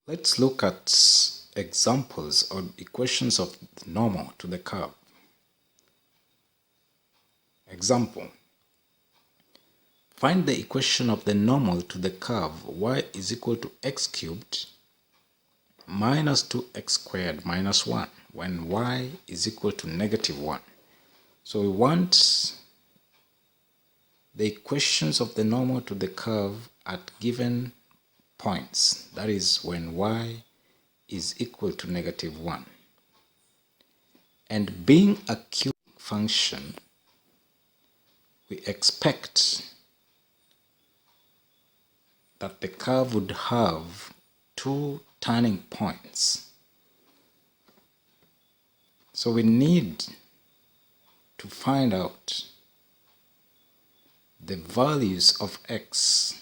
Let's look at examples or equations of the normal to the curve. Example: find the equation of the normal to the curve y is equal to x cubed minus 2x squared minus 1 when y is equal to negative 1. So we want the equations of the normal to the curve at given points, that is when y is equal to negative 1. And being a cubic function, we expect that the curve would have two turning points. So we need to find out the values of x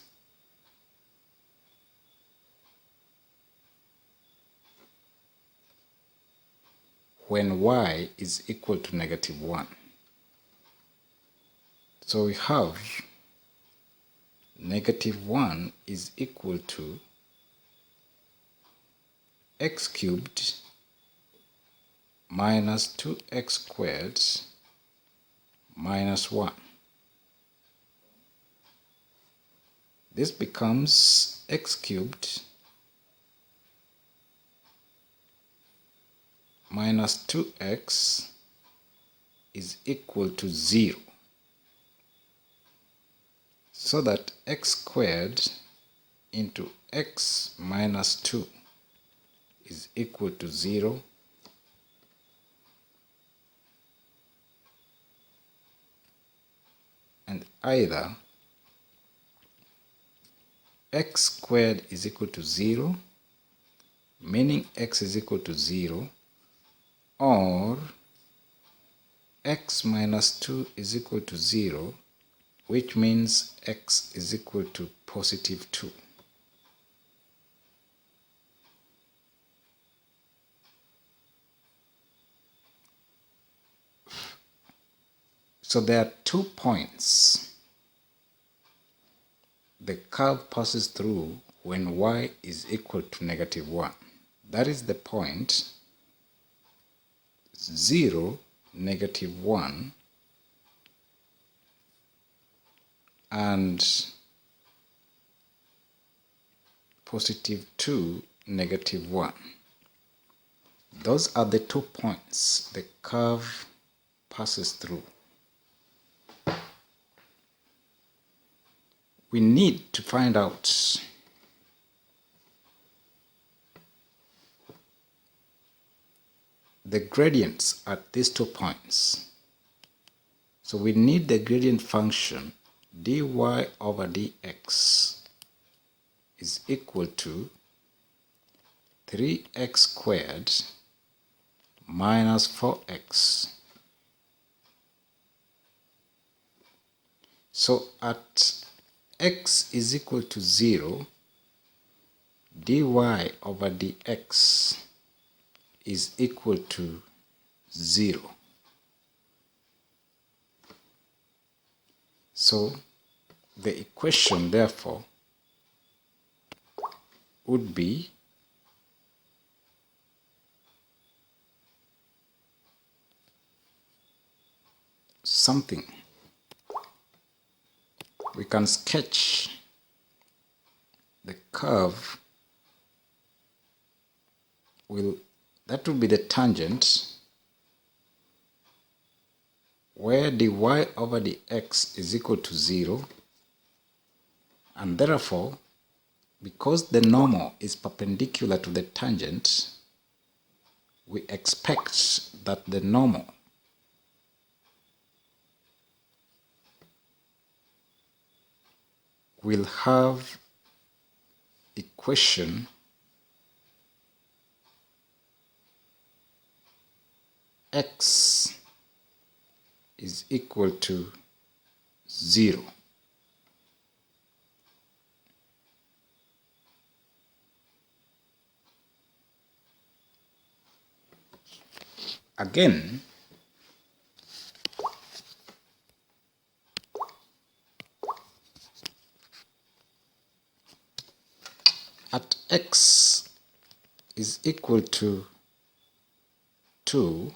when y is equal to negative 1. So we have negative 1 is equal to x cubed minus 2x squared minus 1. This becomes x cubed minus 2x is equal to 0. So that x squared into x minus 2 is equal to 0. And either x squared is equal to 0, meaning x is equal to 0, or x minus 2 is equal to 0, which means x is equal to positive 2. So there are 2 points the curve passes through when y is equal to negative 1. That is the point 0, negative 1, and positive 2, negative 1. Those are the 2 points the curve passes through. We need to find out the gradients at these 2 points. So we need the gradient function dy over dx is equal to 3x squared minus 4x. So at x is equal to 0, dy over dx is equal to 0. So the equation therefore would be something. We can sketch the curve. That will be the tangent where dy over dx is equal to 0, and therefore because the normal is perpendicular to the tangent, we expect that the normal will have equation x is equal to 0. Again, at x is equal to 2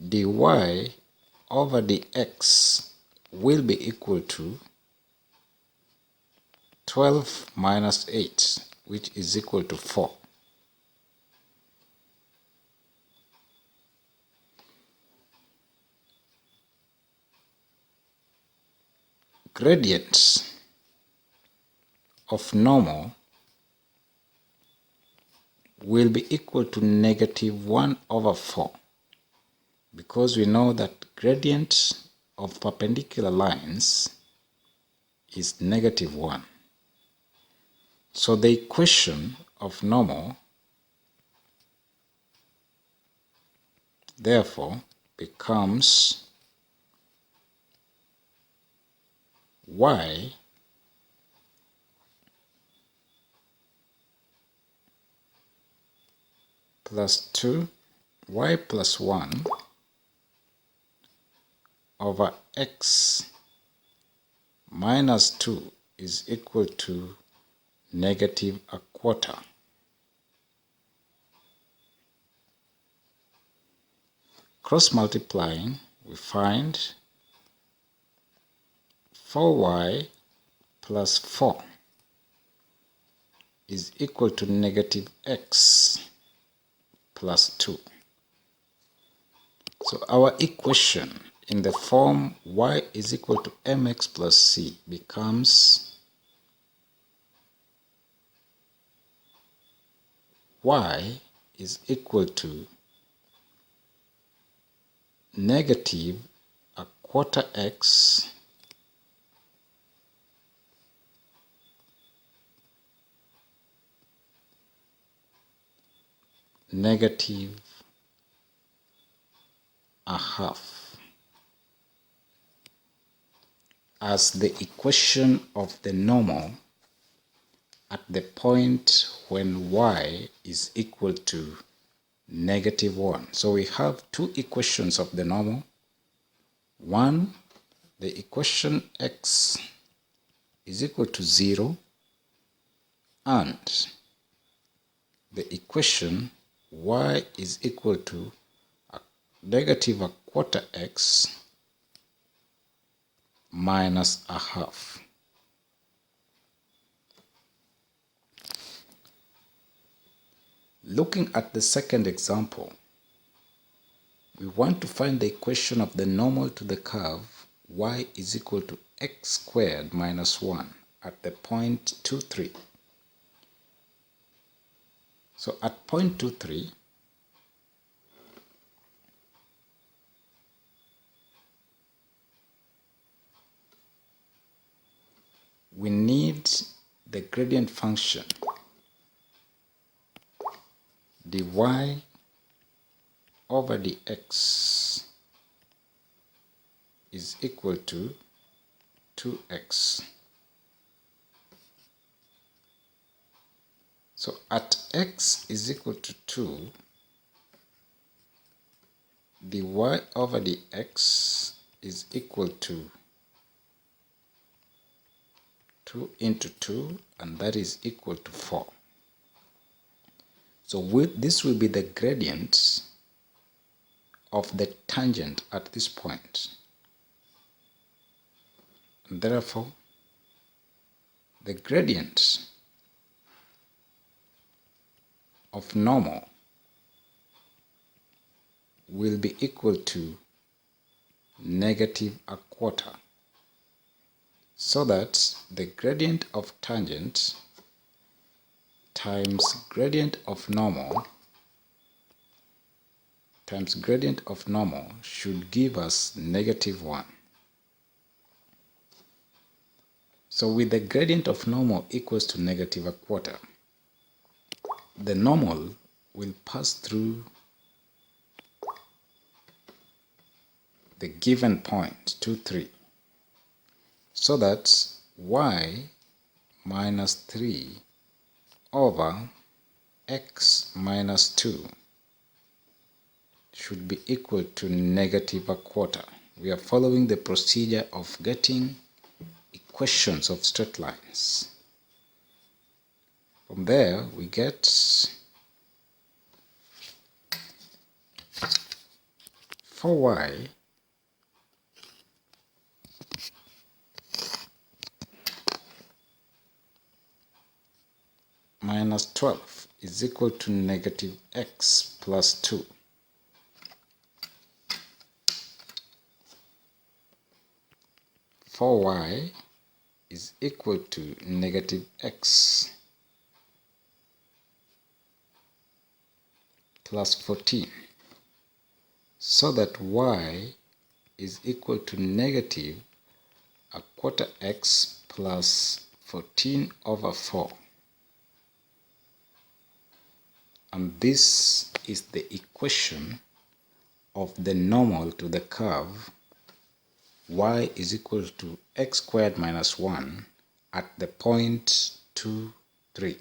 dy over dx will be equal to 12 minus 8, which is equal to 4. Gradients of normal will be equal to negative 1 over 4, because we know that gradient of perpendicular lines is negative 1. So the equation of normal therefore becomes y plus 2, y plus 1 over x minus 2 is equal to negative a quarter. Cross multiplying, we find 4y plus 4 is equal to negative x plus 2. So our equation in the form y is equal to mx plus c becomes y is equal to negative a quarter x negative a half as the equation of the normal at the point when y is equal to negative 1. So we have two equations of the normal. One, the equation x is equal to 0, and the equation y is equal to negative a quarter x minus a half. Looking at the second example, we want to find the equation of the normal to the curve y is equal to x squared minus 1 at the point 2, 3. So at point 2, 3, we need the gradient function dy over dx is equal to 2x. So at x is equal to 2, dy over dx is equal to 2 into 2, and that is equal to 4. So this will be the gradient of the tangent at this point. And therefore, the gradient of normal will be equal to negative a quarter. So that the gradient of tangent times gradient of normal should give us negative 1. So with the gradient of normal equals to negative a quarter, the normal will pass through the given point 2, 3, so that y minus 3 over x minus 2 should be equal to negative a quarter. We are following the procedure of getting equations of straight lines. From there we get 4y minus 12 is equal to negative x plus 2. For y is equal to negative x plus 14, so that y is equal to negative a quarter x plus 14 over 4. And this is the equation of the normal to the curve y is equal to x squared minus 1 at the point 2, 3.